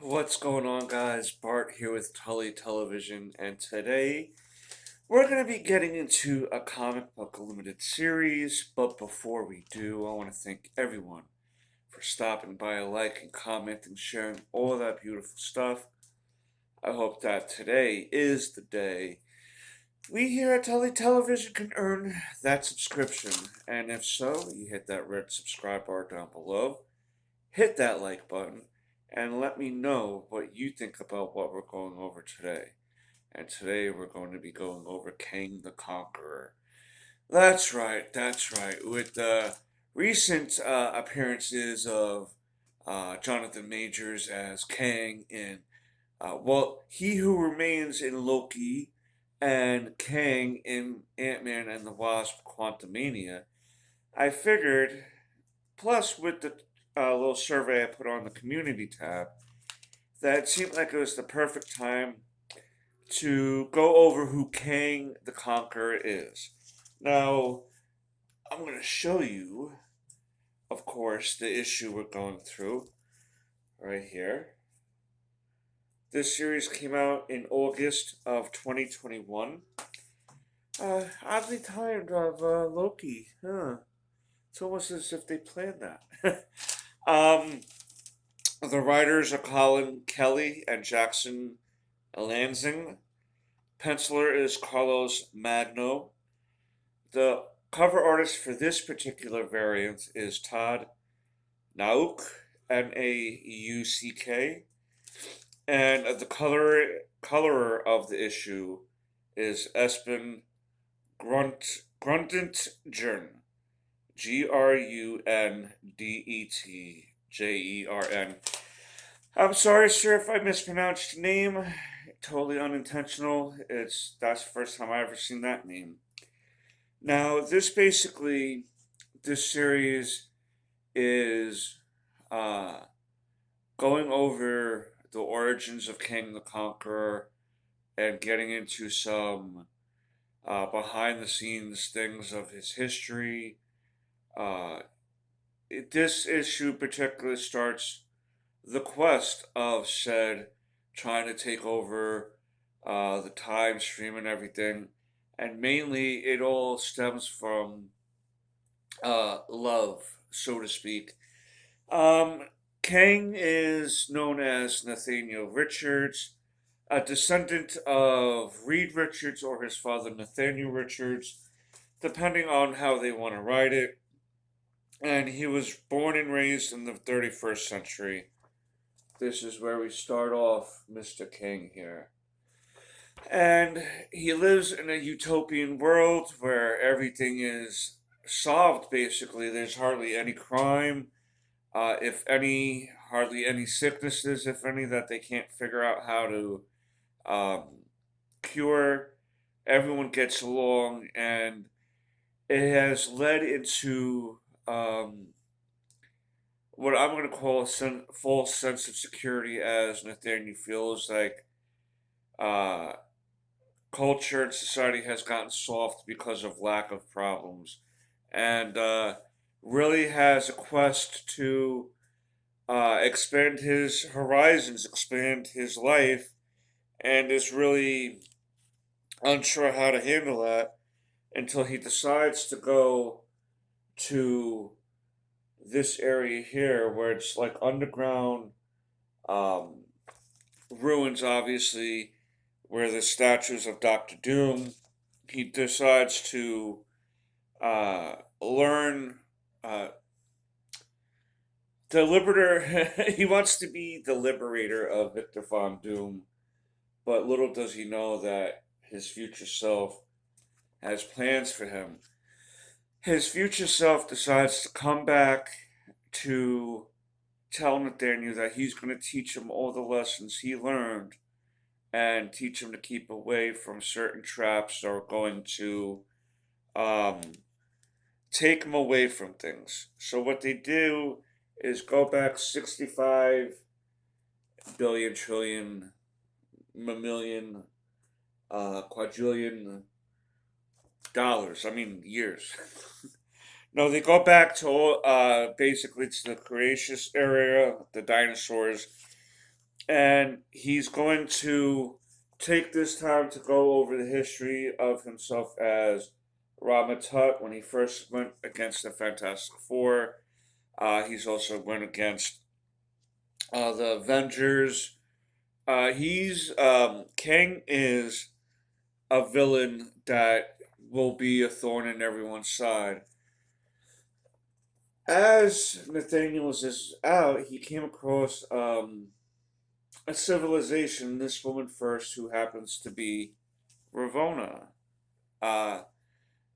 What's going on, guys? Bart here with Tully Television, and today we're going to be getting into a comic book limited series. But before we do, I want to thank everyone for stopping by, liking, commenting, sharing all of that beautiful stuff. I hope that today is the day we here at Tully Television can earn that subscription. And if so, you hit that red subscribe bar down below, hit that like button, and let me know what you think about what we're going over today. And today we're going to be going over Kang the Conqueror. That's right. With the recent appearances of Jonathan Majors as Kang in, He Who Remains in Loki and Kang in Ant-Man and the Wasp Quantumania, I figured, plus with the little survey I put on the community tab, that it seemed like it was the perfect time to go over who Kang the Conqueror is. Now, I'm going to show you, of course, the issue we're going through right here. This series came out in August of 2021. Oddly timed of Loki, huh? It's almost as if they planned that. um, the writers are Colin Kelly and Jackson Lansing. Penciler is Carlos Magno. The cover artist for this particular variant is Todd Nauck, Nauck, and the colorer of the issue is Espen Grundetjern, Grundetjern. I'm sorry, sir, if I mispronounced your name. Totally unintentional. That's the first time I ever seen that name. Now, this series is uh, going over the origins of King the Conqueror and getting into some behind the scenes things of his history. Uh, this issue particularly starts the quest of said trying to take over the time stream and everything, and mainly it all stems from love, so to speak. Um, Kang is known as Nathaniel Richards, a descendant of Reed Richards or his father Nathaniel Richards, depending on how they want to write it. And he was born and raised in the 31st century. This is where we start off Mr. King here. And he lives in a utopian world where everything is solved, basically. There's hardly any crime, if any, hardly any sicknesses, if any, that they can't figure out how to um, cure. Everyone gets along, and it has led into what I'm going to call a false sense of security, as Nathaniel feels like uh, culture and society has gotten soft because of lack of problems, and really has a quest to expand his horizons, expand his life, and is really unsure how to handle that until he decides to go to this area here where it's like underground um, ruins, obviously, where the statues of Doctor Doom. He decides to learn uh, the liberator. He wants to be the liberator of Victor Von Doom, but little does he know that his future self has plans for him. His future self decides to come back to tell Nathaniel that he's going to teach him all the lessons he learned and teach him to keep away from certain traps that are going to um, take him away from things. So, what they do is go back 65 billion, trillion, million, quadrillion dollars. I mean, years. No, they go back to basically to the Cretaceous area, the dinosaurs, and he's going to take this time to go over the history of himself as Rama Tut when he first went against the Fantastic Four. He's also went against the Avengers. He's Kang is a villain that will be a thorn in everyone's side. As Nathaniel was out, he came across a civilization, this woman first, who happens to be Ravonna, uh,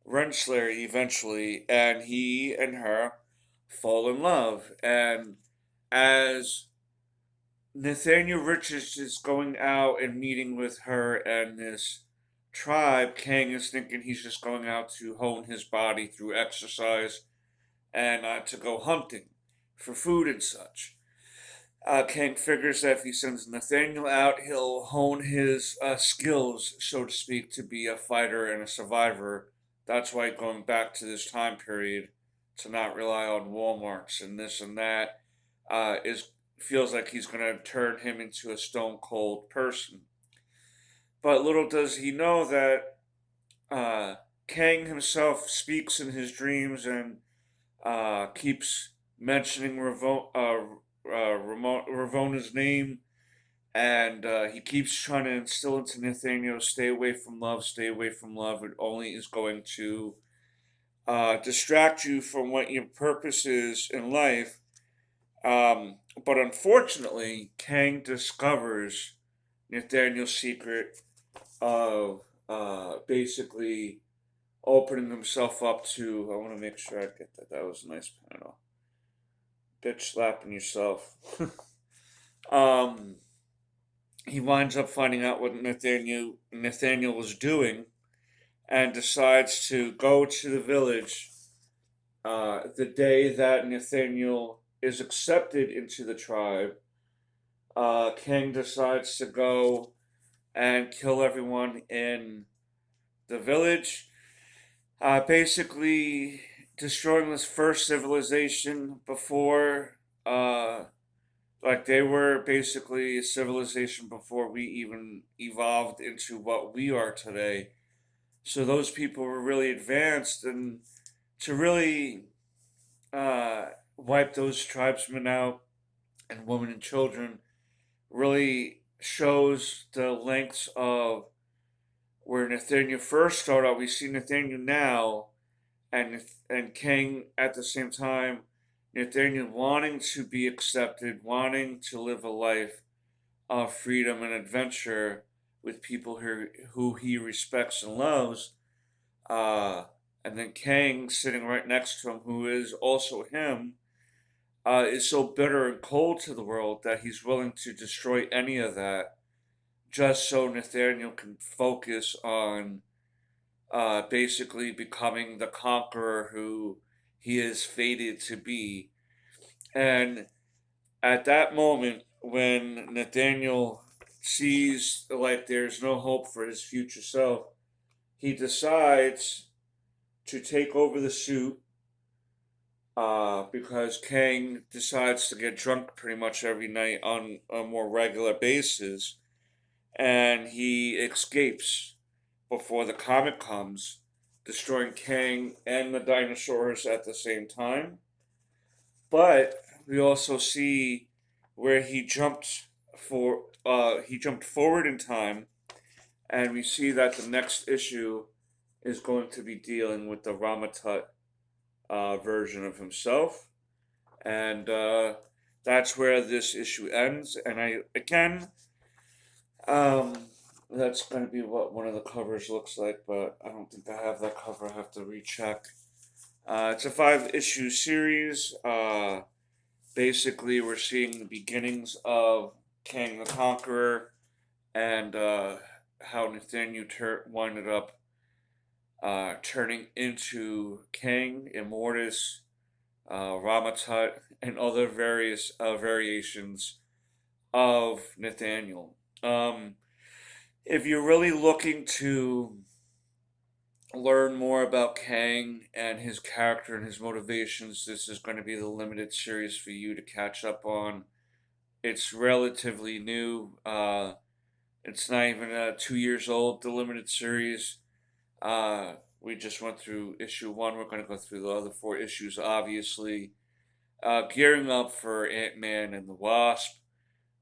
Renslayer eventually, and he and her fall in love. And as Nathaniel Richard is going out and meeting with her and this tribe, Kang is thinking he's just going out to hone his body through exercise and to go hunting for food and such. Kang figures that if he sends Nathaniel out, he'll hone his skills, so to speak, to be a fighter and a survivor. That's why going back to this time period to not rely on Walmarts and this and that is feels like he's going to turn him into a stone cold person. But little does he know that Kang himself speaks in his dreams and keeps mentioning Ravona's name, and he keeps trying to instill into Nathaniel, stay away from love, stay away from love. It only is going to distract you from what your purpose is in life. But unfortunately, Kang discovers Nathaniel's secret of basically opening himself up to. I want to make sure I get that. That was a nice panel. Bitch slapping yourself. um, he winds up finding out what Nathaniel was doing, and decides to go to the village the day that Nathaniel is accepted into the tribe. Kang decides to go and kill everyone in the village, basically destroying this first civilization before, like they were basically a civilization before we even evolved into what we are today. So those people were really advanced, and to really wipe those tribesmen out and women and children really shows the lengths of where Nathaniel first started out. We see Nathaniel now, and Kang at the same time. Nathaniel wanting to be accepted, wanting to live a life of freedom and adventure with people who he respects and loves. Uh, and then Kang sitting right next to him, who is also him, is so bitter and cold to the world that he's willing to destroy any of that just so Nathaniel can focus on basically becoming the conqueror who he is fated to be. And at that moment, when Nathaniel sees like there's no hope for his future self, he decides to take over the suit because Kang decides to get drunk pretty much every night on a more regular basis, and he escapes before the comet comes, destroying Kang and the dinosaurs at the same time. But we also see where he jumped forward in time, and we see that the next issue is going to be dealing with the Ramatut version of himself, and that's where this issue ends. And I again, um, that's going to be what one of the covers looks like, but I don't think I have that cover. I have to recheck. It's a 5 issue series. Basically, we're seeing the beginnings of Kang the Conqueror and how Nathaniel winded up turning into Kang, Immortus, Ramatut, and other various variations of Nathaniel. If you're really looking to learn more about Kang and his character and his motivations, this is going to be the limited series for you to catch up on. It's relatively new. It's not even 2 years old. The limited series. We just went through issue one. We're going to go through the other four issues, obviously. Gearing up for Ant-Man and the Wasp,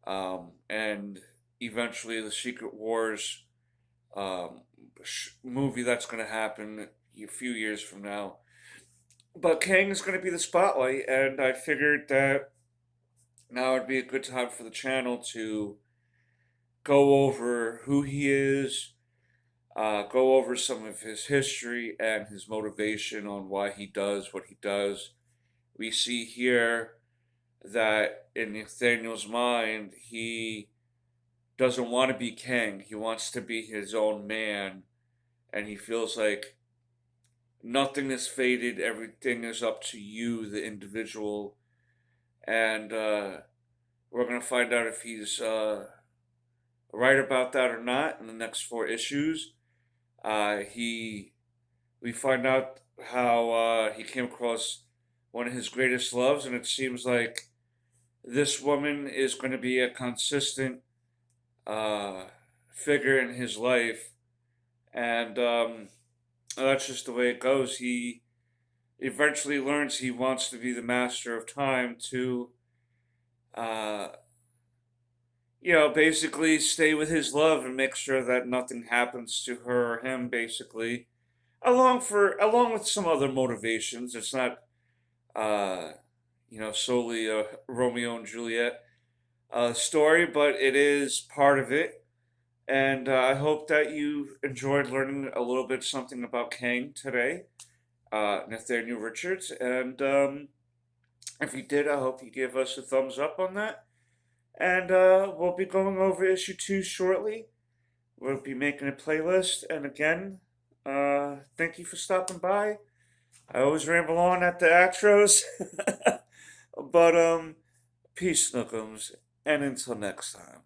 and eventually the Secret Wars um, movie that's going to happen a few years from now. But Kang is going to be the spotlight, and I figured that now would be a good time for the channel to go over who he is, go over some of his history and his motivation on why he does what he does. We see here that in Nathaniel's mind, he doesn't want to be Kang. He wants to be his own man, and he feels like nothing is fated, everything is up to you, the individual. And we're going to find out if he's right about that or not in the next four issues. He We find out how he came across one of his greatest loves, and it seems like this woman is going to be a consistent uh, figure in his life, and that's just the way it goes. He eventually learns he wants to be the master of time to, uh, basically stay with his love and make sure that nothing happens to her or him, basically. Along with some other motivations. It's not uh, solely a Romeo and Juliet story, but it is part of it. And I hope that you enjoyed learning a little bit something about Kang today, Nathaniel Richards. And if you did, I hope you give us a thumbs up on that. And we'll be going over issue 2 shortly. We'll be making a playlist. And again, thank you for stopping by. I always ramble on at the outros. But, peace, Snookums. And until next time.